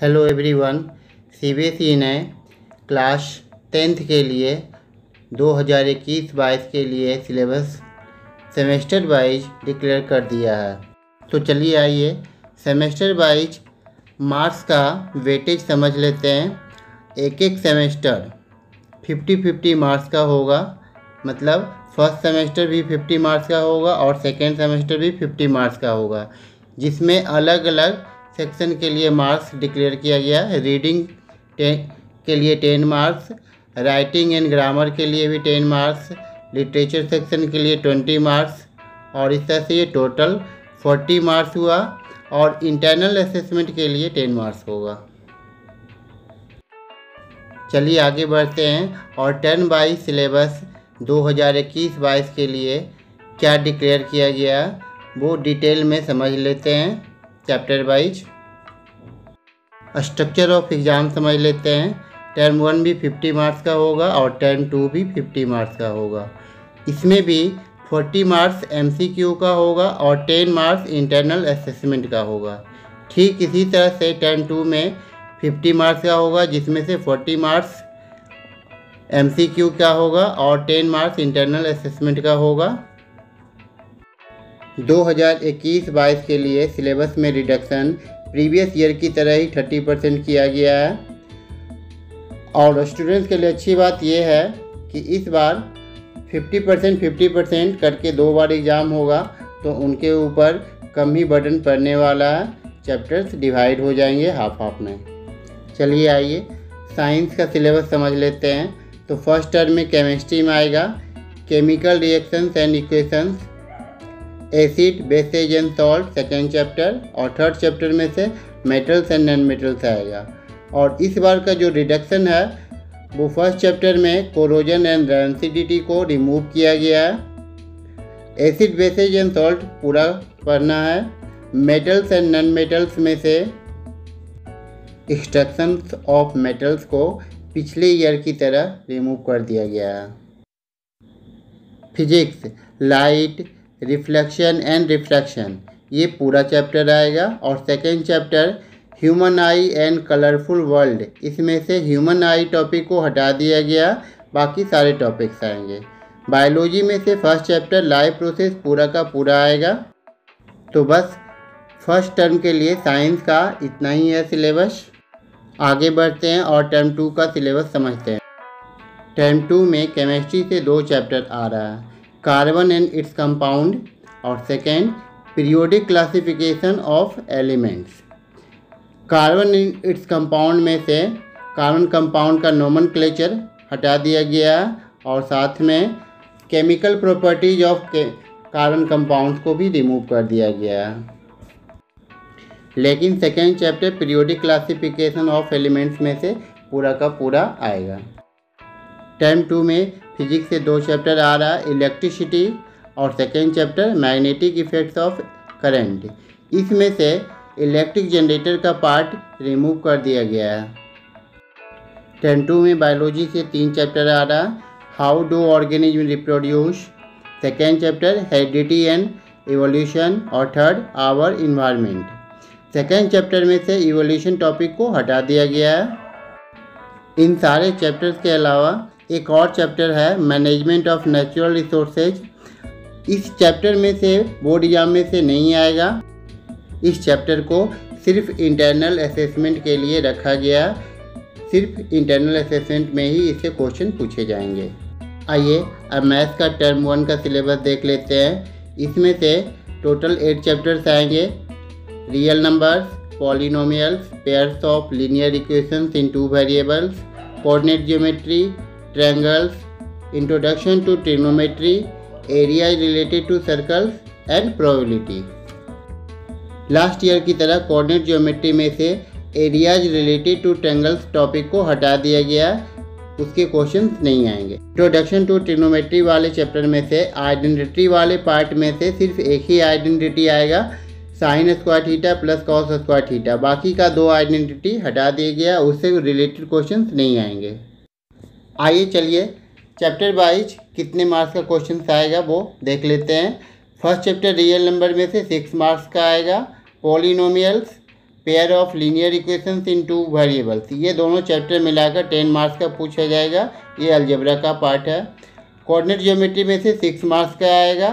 Hello everyone, CBSE ने class 10th के लिए 2021-22 के लिए सिलेबस सेमेस्टर वाइज डिक्लेयर कर दिया है। तो चलिए आइए सेमेस्टर वाइज मार्क्स का वेटेज समझ लेते हैं। एक एक सेमेस्टर 50-50 मार्क्स का होगा, मतलब फर्स्ट सेमेस्टर भी 50 मार्क्स का होगा और सेकेंड सेमेस्टर भी 50 मार्क्स का होगा, जिसमें अलग अलग सेक्शन के लिए मार्क्स डिक्लेयर किया गया है। रीडिंग के लिए 10 मार्क्स, राइटिंग एंड ग्रामर के लिए भी 10 मार्क्स, लिटरेचर सेक्शन के लिए 20 मार्क्स, और इस तरह से ये टोटल 40 मार्क्स हुआ। और इंटरनल असेसमेंट के लिए 10 मार्क्स होगा। चलिए आगे बढ़ते हैं और टर्म वाइज सिलेबस 2021-22 के लिए क्या डिक्लेयर किया गया वो डिटेल में समझ लेते हैं। Chapter wise structure of exam समझ लेते हैं। टर्म 1 भी 50 मार्क्स का होगा और टर्म 2 भी 50 मार्क्स का होगा। इसमें भी 40 मार्क्स एमसीक्यू का होगा और 10 मार्क्स इंटरनल असेसमेंट का होगा। ठीक इसी तरह से टर्म 2 में 50 मार्क्स का होगा, जिसमें से 40 मार्क्स एमसीक्यू का होगा और 10 मार्क्स इंटरनल असेसमेंट का होगा। 2021-22 के लिए सिलेबस में रिडक्शन प्रीवियस ईयर की तरह ही 30% किया गया है। और स्टूडेंट्स के लिए अच्छी बात यह है कि इस बार 50% करके 2 बार एग्ज़ाम होगा, तो उनके ऊपर कम ही बर्डन पड़ने वाला है। चैप्टर्स डिवाइड हो जाएंगे हाफ हाफ में। चलिए आइए साइंस का सिलेबस समझ लेते हैं। तो फर्स्ट टर्म में केमिस्ट्री में आएगा chemical reactions and equations, acid bases and salt second chapter, और थर्ड चैप्टर में से मेटल्स एंड नॉन मेटल्स आएगा। और इस बार का जो रिडक्शन है वो फर्स्ट चैप्टर में कोरोजन एंड रेंसिडिटी को रिमूव किया गया है। एसिड बेसेज एंड सॉल्ट पूरा पढ़ना है। मेटल्स एंड नॉन मेटल्स में से एक्सट्रैक्शंस ऑफ मेटल्स को पिछले ईयर की तरह रिमूव कर दिया गया है। Physics light reflection and refraction, ये पूरा चैप्टर आएगा। और second chapter human I and colourful world, इसमें से ह्यूमन आई टॉपिक को हटा दिया गया, बाकी सारे टॉपिक्स आएंगे। बायोलॉजी में से फर्स्ट चैप्टर लाइफ प्रोसेस पूरा का पूरा आएगा। तो बस फर्स्ट टर्म के लिए साइंस का इतना ही है सिलेबस। आगे बढ़ते हैं और टर्म 2 का सिलेबस समझते हैं। टर्म 2 में केमिस्ट्री से 2 चैप्टर आ रहा है, कार्बन एंड इट्स कंपाउंड, और second periodic classification of elements. Carbon and its compound में से कार्बन कंपाउंड का नोमेनक्लेचर हटा दिया गया है, और साथ में chemical properties of carbon compounds को भी रिमूव कर दिया गया है। लेकिन second chapter periodic classification of elements में से पूरा का पूरा आएगा। टर्म 2 में फिजिक्स से 2 चैप्टर आ रहा है, इलेक्ट्रिसिटी, और second chapter magnetic effects of current. इसमें से इलेक्ट्रिक जनरेटर का पार्ट रिमूव कर दिया गया है। टर्म 2 में बायोलॉजी से 3 चैप्टर आ रहा है, how do organism reproduce, second chapter heredity and evolution, और third our environment. Second chapter में से इवोल्यूशन टॉपिक को हटा दिया गया है। इन सारे चैप्टर्स के अलावा एक और चैप्टर है मैनेजमेंट ऑफ नेचुरल रिसोर्सेज। इस चैप्टर में से बोर्ड एग्जाम में से नहीं आएगा। इस चैप्टर को सिर्फ इंटरनल असेसमेंट के लिए रखा गया, सिर्फ इंटरनल असेसमेंट में ही इससे क्वेश्चन पूछे जाएंगे। आइए अब मैथ्स का टर्म 1 का सिलेबस देख लेते हैं। इसमें से टोटल 8 चैप्टर्स आएंगे, real numbers, polynomials, pairs of linear equations in 2 variables, coordinate geometry, triangles, introduction to trigonometry, area related to circles and probability. Last year की तरह कोऑर्डिनेट ज्योमेट्री में से areas related to triangles topic को हटा दिया गया, उसके क्वेश्चंस नहीं आएंगे। इंट्रोडक्शन टू ट्रिग्नोमेट्री वाले चैप्टर में से आइडेंटिटी वाले पार्ट में से सिर्फ एक ही आइडेंटिटी आएगा, sine square theta plus cos square theta. बाकी का 2 आइडेंटिटी हटा दिया गया, उससे रिलेटेड क्वेश्चंस नहीं आएंगे। आइए चलिए चैप्टर वाइज कितने मार्क्स का क्वेश्चन आएगा वो देख लेते हैं। फर्स्ट चैप्टर रियल नंबर में से 6 मार्क्स का आएगा। Polynomials, pair of linear equations in 2 variables, ये दोनों चैप्टर मिलाकर 10 मार्क्स का पूछा जाएगा। ये अलजेब्रा का पार्ट है। कोऑर्डिनेट ज्योमेट्री में से 6 मार्क्स का आएगा।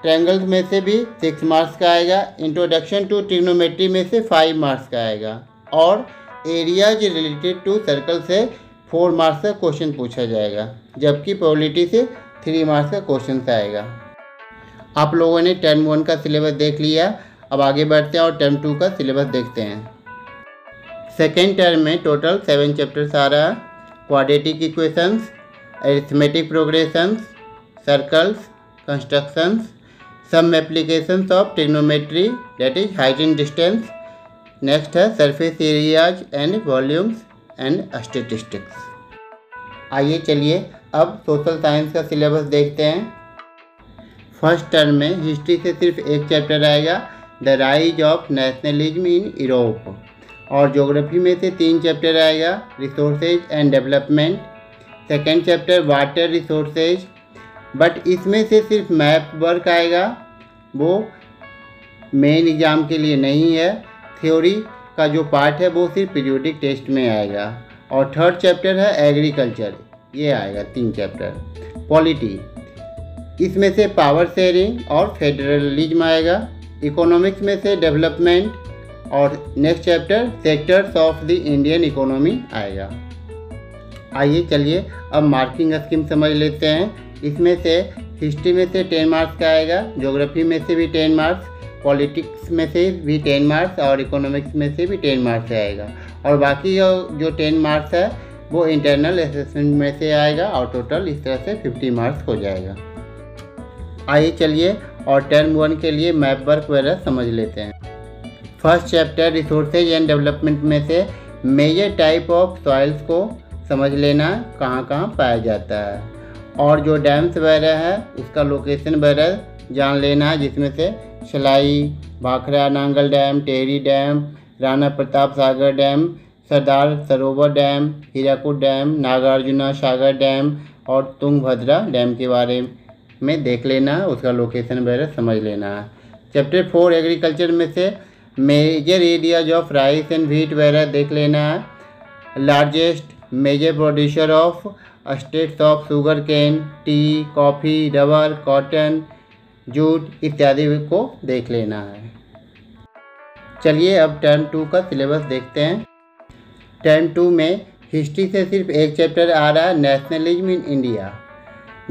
ट्रायंगल्स में से भी 6 मार्क्स का आएगा। इंट्रोडक्शन टू ट्रिग्नोमेट्री में से 5 मार्क्स का आएगा। और एरियाज रिलेटेड टू सर्कल से 4 मार्क्स का क्वेश्चन पूछा जाएगा, जबकि प्रोबेबिलिटी से 3 मार्क्स का क्वेश्चन आएगा। आप लोगों ने टर्म 1 का सिलेबस देख लिया, अब आगे बढ़ते हैं और टर्म 2 का सिलेबस देखते हैं। सेकेंड टर्म में टोटल 7 चैप्टर्स आ रहा है। Quadratic equations, arithmetic progressions, circles, constructions, some applications of trigonometry that is height and distance. Next है surface areas and volumes and statistics. आइए चलिए अब सोशल साइंस का सिलेबस देखते हैं। फर्स्ट टर्म में हिस्ट्री से सिर्फ एक चैप्टर आएगा, the rise of nationalism in Europe. और ज्योग्राफी में से 3 चैप्टर आएगा, resources and development. Second chapter water resources, but इसमें से सिर्फ मैप वर्क आएगा, वो मेन एग्ज़ाम के लिए नहीं है। थ्योरी का जो पार्ट है वो सिर्फ पीरियोडिक टेस्ट में आएगा। और थर्ड चैप्टर है एग्रीकल्चर, ये आएगा 3 चैप्टर। पॉलिटी, इसमें से पावर शेयरिंग और फेडरलिज्म आएगा। इकोनॉमिक्स में से डेवलपमेंट, और next chapter sectors of the Indian economy आएगा। आइए चलिए अब मार्किंग स्कीम समझ लेते हैं। इसमें से हिस्ट्री में से 10 मार्क्स का आएगा, ज्योग्राफी में से भी 10 मार्क्स, पॉलिटिक्स में से भी 10 मार्क्स और इकोनॉमिक्स में से भी 10 मार्क्स आएगा। और बाकी जो 10 मार्क्स है वो इंटरनल असेसमेंट में से आएगा और टोटल इस तरह से 50 मार्क्स हो जाएगा। आइए चलिए और टर्म 1 के लिए मैप वर्क वगैरह समझ लेते हैं। First chapter resources and development में से मेजर टाइप ऑफ सॉइल्स को समझ लेना, कहाँ कहाँ पाया जाता है। और जो डैम्स वगैरह है उसका लोकेशन वगैरह जान लेना है, जिसमें से सलाई, Bhakra Nangal dam, Tehri dam, Rana Pratap Sagar dam, Sardar Sarovar dam, Hirakud dam, Nagarjuna सागर डैम और तुंगभद्रा डैम के बारे में देख लेना है, उसका लोकेशन वगैरह समझ लेना है। चैप्टर 4 एग्रीकल्चर में से major areas of rice and wheat वगैरह देख लेना है। Largest major producer of states of sugar cane, tea, coffee, rubber, cotton, jute इत्यादि को देख लेना है। चलिए अब टर्म 2 का सिलेबस देखते हैं। टर्म 2 में हिस्ट्री से सिर्फ एक चैप्टर आ रहा है, nationalism in India,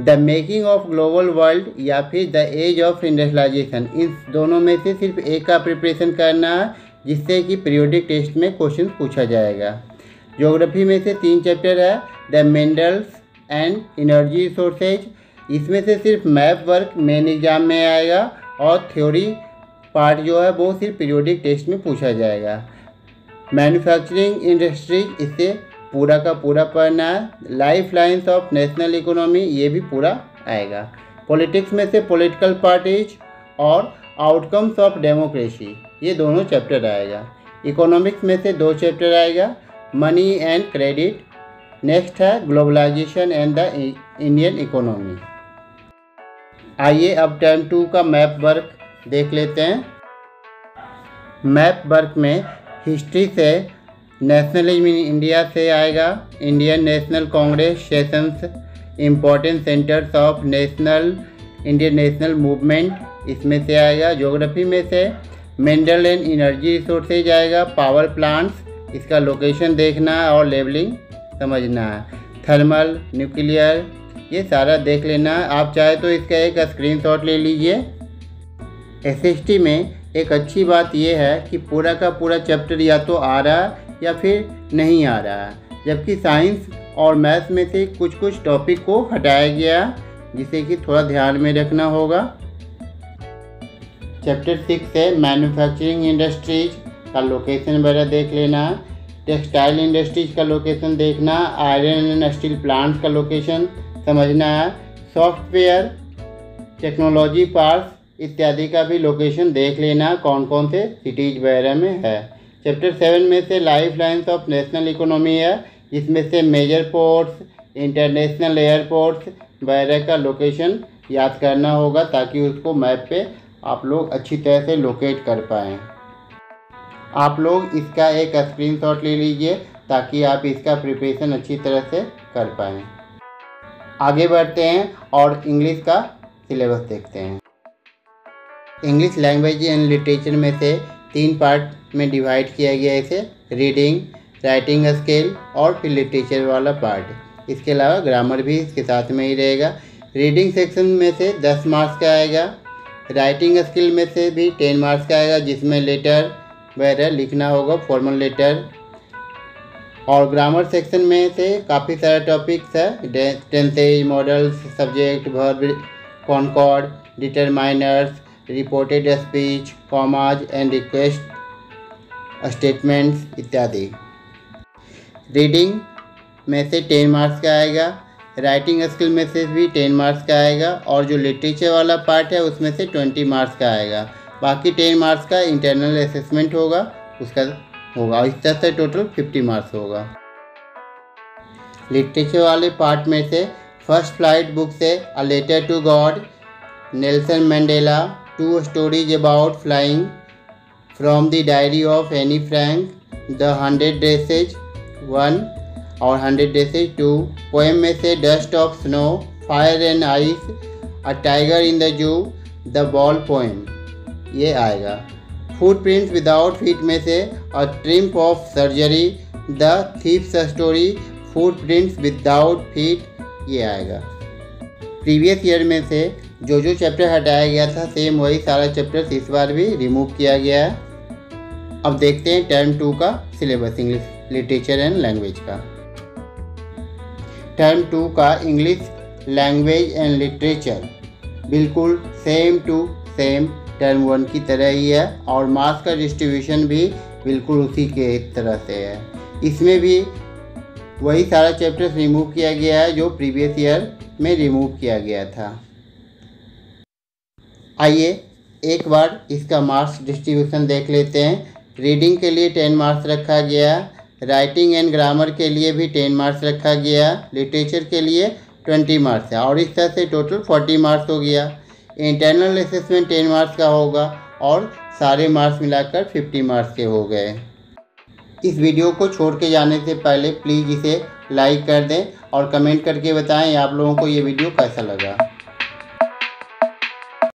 the making of global world या फिर द एज ऑफ इंडस्ट्रियलाइजेशन। इन दोनों में से सिर्फ एक का प्रिपरेशन करना है, जिससे कि पीरियोडिक टेस्ट में क्वेश्चन पूछा जाएगा। ज्योग्राफी में से 3 चैप्टर है, the minerals and energy resources, इसमें से सिर्फ मैप वर्क मेन एग्जाम में आएगा और थ्योरी पार्ट जो है वो सिर्फ पीरियोडिक टेस्ट में पूछा जाएगा। मैन्युफैक्चरिंग इंडस्ट्रीज, इससे पूरा का पूरा पढ़ना है। Life lines of national economy, ये भी पूरा आएगा। पॉलिटिक्स में से पॉलिटिकल पार्टीज और आउटकम्स ऑफ डेमोक्रेसी, ये दोनों चैप्टर आएगा। इकोनॉमिक्स में से 2 चैप्टर आएगा, मनी एंड क्रेडिट। नेक्स्ट है globalisation and the Indian economy. आइए अब टर्म 2 का मैप वर्क देख लेते हैं। मैप वर्क में हिस्ट्री से नेशनलिज्म इन इंडिया से आएगा, Indian national Congress sessions, important centres of national Indian national movement, इसमें से आएगा। ज्योग्राफी में से मिनरल एंड एनर्जी रिसोर्सेज आएगा, पावर प्लांट्स, इसका लोकेशन देखना और लेबलिंग समझना है। थर्मल, न्यूक्लियर, ये सारा देख लेना है। आप चाहे तो इसका एक स्क्रीनशॉट ले लीजिए। एसएसटी में एक अच्छी बात यह है कि पूरा का पूरा चैप्टर या तो आ रहा है या फिर नहीं आ रहा है, जबकि साइंस और मैथ्स में से कुछ कुछ टॉपिक को हटाया गया, जिसे कि थोड़ा ध्यान में रखना होगा। चैप्टर 6 है मैन्युफैक्चरिंग इंडस्ट्रीज का लोकेशन वगैरह देख लेना, टेक्सटाइल इंडस्ट्रीज का लोकेशन देखना, आयरन एंड स्टील प्लांट्स का लोकेशन समझना है, सॉफ्टवेयर, टेक्नोलॉजी पार्क्स इत्यादि का भी लोकेशन देख लेना, कौन कौन से सिटीज़ वगैरह में है। चैप्टर 7 में से life lines of national economy है, जिसमें से मेजर पोर्ट्स, इंटरनेशनल एयरपोर्ट्स वगैरह का लोकेशन याद करना होगा ताकि उसको मैप पे आप लोग अच्छी तरह से लोकेट कर पाएँ। आप लोग इसका एक स्क्रीनशॉट ले लीजिए ताकि आप इसका प्रिपरेशन अच्छी तरह से कर पाएँ। आगे बढ़ते हैं और इंग्लिश का सिलेबस देखते हैं। इंग्लिश लैंग्वेज एंड लिटरेचर में से 3 पार्ट में डिवाइड किया गया है इसे, रीडिंग, राइटिंग स्किल और फिर लिटरेचर वाला पार्ट। इसके अलावा ग्रामर भी इसके साथ में ही रहेगा। रीडिंग सेक्शन में से 10 मार्क्स का आएगा, राइटिंग स्किल में से भी 10 मार्क्स का आएगा जिसमें लेटर वगैरह लिखना होगा, फॉर्मल लेटर। और ग्रामर सेक्शन में से काफ़ी सारे टॉपिक्स है, tenses, modals, subject, verb, concord, determiners, reported speech, commas and request statements इत्यादि। रीडिंग में से 10 मार्क्स का आएगा, राइटिंग स्किल में से भी 10 मार्क्स का आएगा और जो लिटरेचर वाला पार्ट है उसमें से 20 मार्क्स का आएगा। बाकी 10 मार्क्स का इंटरनल असेसमेंट होगा, उसका होगा और इस तरह से टोटल 50 मार्क्स होगा। लिटरेचर वाले पार्ट में से फर्स्ट फ्लाइट बुक से a letter to God, Nelson Mandela, 2 stories about flying, from the diary of Anne Frank, the 100 dresses 1 और 100 ड्रेसेज 2। पोएम में से dust of snow, fire and ice, a tiger in the zoo, the ball poem ये आएगा। Footprints without feet में से a triumph of surgery, the thieves story, footprints without feet ये आएगा। Previous year में से जो चैप्टर हटाया गया था सेम वही सारा चैप्टर्स इस बार भी रिमूव किया गया है। अब देखते हैं टर्म 2 का syllabus English literature and language का। टर्म 2 का इंग्लिश लैंग्वेज एंड लिटरेचर बिल्कुल सेम टू सेम टर्म 1 की तरह ही है और मार्क्स का डिस्ट्रीब्यूशन भी बिल्कुल उसी के तरह से है। इसमें भी वही सारा चैप्टर्स रिमूव किया गया है जो प्रीवियस ईयर में रिमूव किया गया था। आइए एक बार इसका मार्क्स डिस्ट्रीब्यूशन देख लेते हैं। रीडिंग के लिए 10 मार्क्स रखा गया, राइटिंग एंड ग्रामर के लिए भी 10 मार्क्स रखा गया, लिटरेचर के लिए 20 मार्क्स है और इस तरह से टोटल 40 मार्क्स हो गया। इंटरनल असेसमेंट 10 मार्क्स का होगा और सारे मार्क्स मिलाकर 50 मार्क्स के हो गए। इस वीडियो को छोड़ के जाने से पहले प्लीज़ इसे लाइक कर दें और कमेंट करके बताएं आप लोगों को ये वीडियो कैसा लगा।